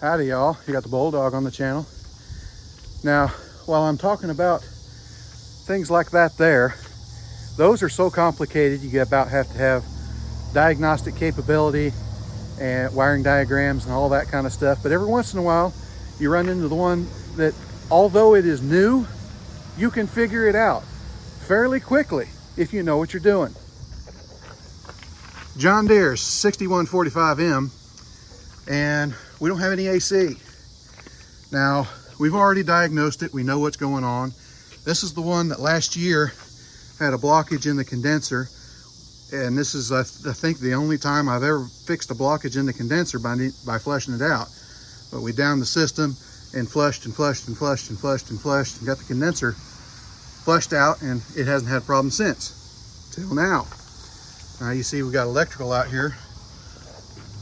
Howdy y'all, you got the Bulldog on the channel. Now, while I'm talking about things like that there, those are so complicated you about have to have diagnostic capability and wiring diagrams and all that kind of stuff. But every once in a while, you run into the one that, although it is new, you can figure it out fairly quickly if you know what you're doing. John Deere's 6145M, and we don't have any AC. Now, we've already diagnosed it. We know what's going on. This is the one that last year had a blockage in the condenser. And this is, I think, the only time I've ever fixed a blockage in the condenser by flushing it out. But we downed the system and flushed and flushed and flushed and flushed and flushed and got the condenser flushed out, and it hasn't had a problem since, till now. Now you see we got electrical out here.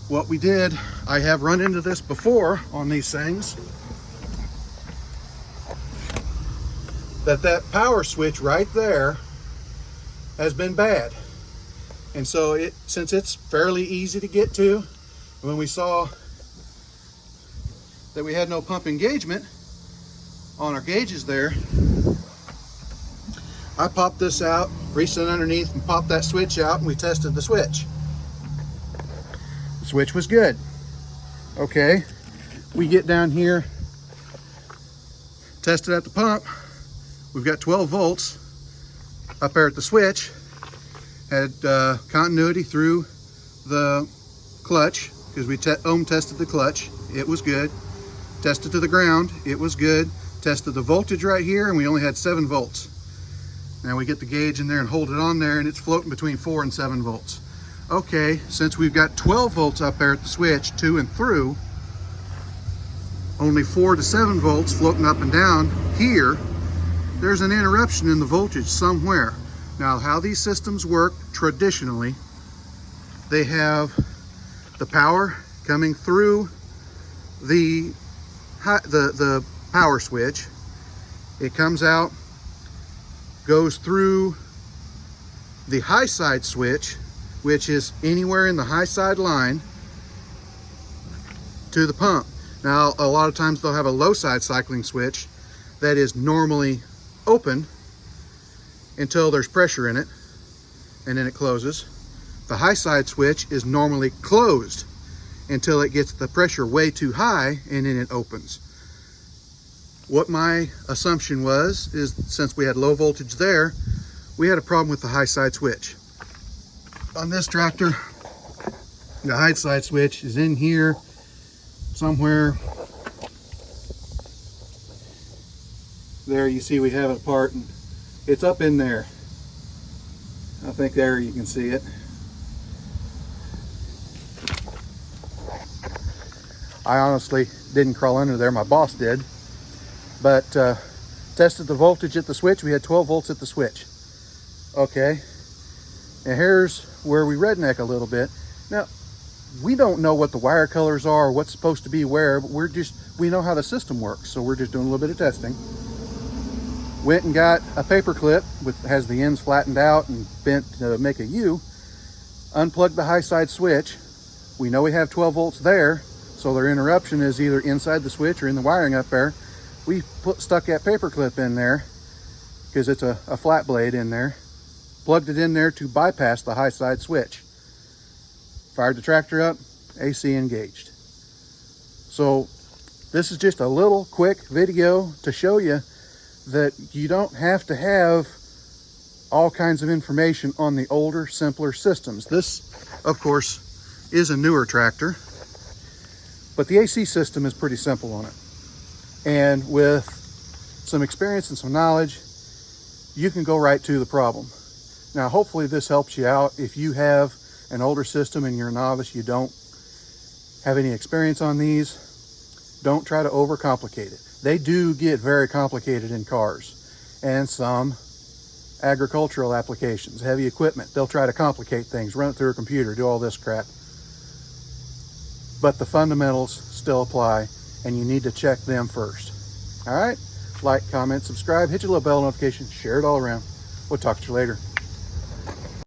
What we did, I have run into this before on these things, that power switch right there has been bad. And so since it's fairly easy to get to, when we saw that we had no pump engagement on our gauges there, I popped this out, reached it underneath and popped that switch out, and we tested the switch. The switch was good. Okay, we get down here, tested at the pump. We've got 12 volts up there at the switch. Had continuity through the clutch because we ohm tested the clutch. It was good. Tested to the ground. It was good. Tested the voltage right here, and we only had 7 volts. Now we get the gauge in there and hold it on there, and it's floating between 4 and 7 volts. Okay, since we've got 12 volts up there at the switch, to and through, only 4 to 7 volts floating up and down here, there's an interruption in the voltage somewhere. Now, how these systems work traditionally, they have the power coming through the power switch. It comes out, goes through the high side switch, which is anywhere in the high side line, to the pump. Now, a lot of times they'll have a low side cycling switch that is normally open until there's pressure in it, and then it closes. The high side switch is normally closed until it gets the pressure way too high, and then it opens. What my assumption was is, since we had low voltage there, we had a problem with the high side switch. On this tractor, the high side switch is in here somewhere. There you see we have it apart, and it's up in there. I think there you can see it. I honestly didn't crawl under there, my boss did. But tested the voltage at the switch. We had 12 volts at the switch. Okay, and here's where we redneck a little bit. Now, we don't know what the wire colors are or what's supposed to be where, but we know how the system works, so we're just doing a little bit of testing. Went and got a paper clip with has the ends flattened out and bent to make a U. Unplugged the high side switch. We know we have 12 volts there, so their interruption is either inside the switch or in the wiring up there. We stuck that paper clip in there because it's a flat blade in there. Plugged it in there to bypass the high side switch. Fired the tractor up, AC engaged. So this is just a little quick video to show you that you don't have to have all kinds of information on the older, simpler systems. This, of course, is a newer tractor, but the AC system is pretty simple on it. And with some experience and some knowledge, you can go right to the problem. Now, hopefully this helps you out. If you have an older system and you're a novice, you don't have any experience on these, don't try to overcomplicate it. They do get very complicated in cars and some agricultural applications, heavy equipment. They'll try to complicate things, run it through a computer, do all this crap. But the fundamentals still apply, and you need to check them first. All right, like, comment, subscribe, hit your little bell notification, share it all around. We'll talk to you later.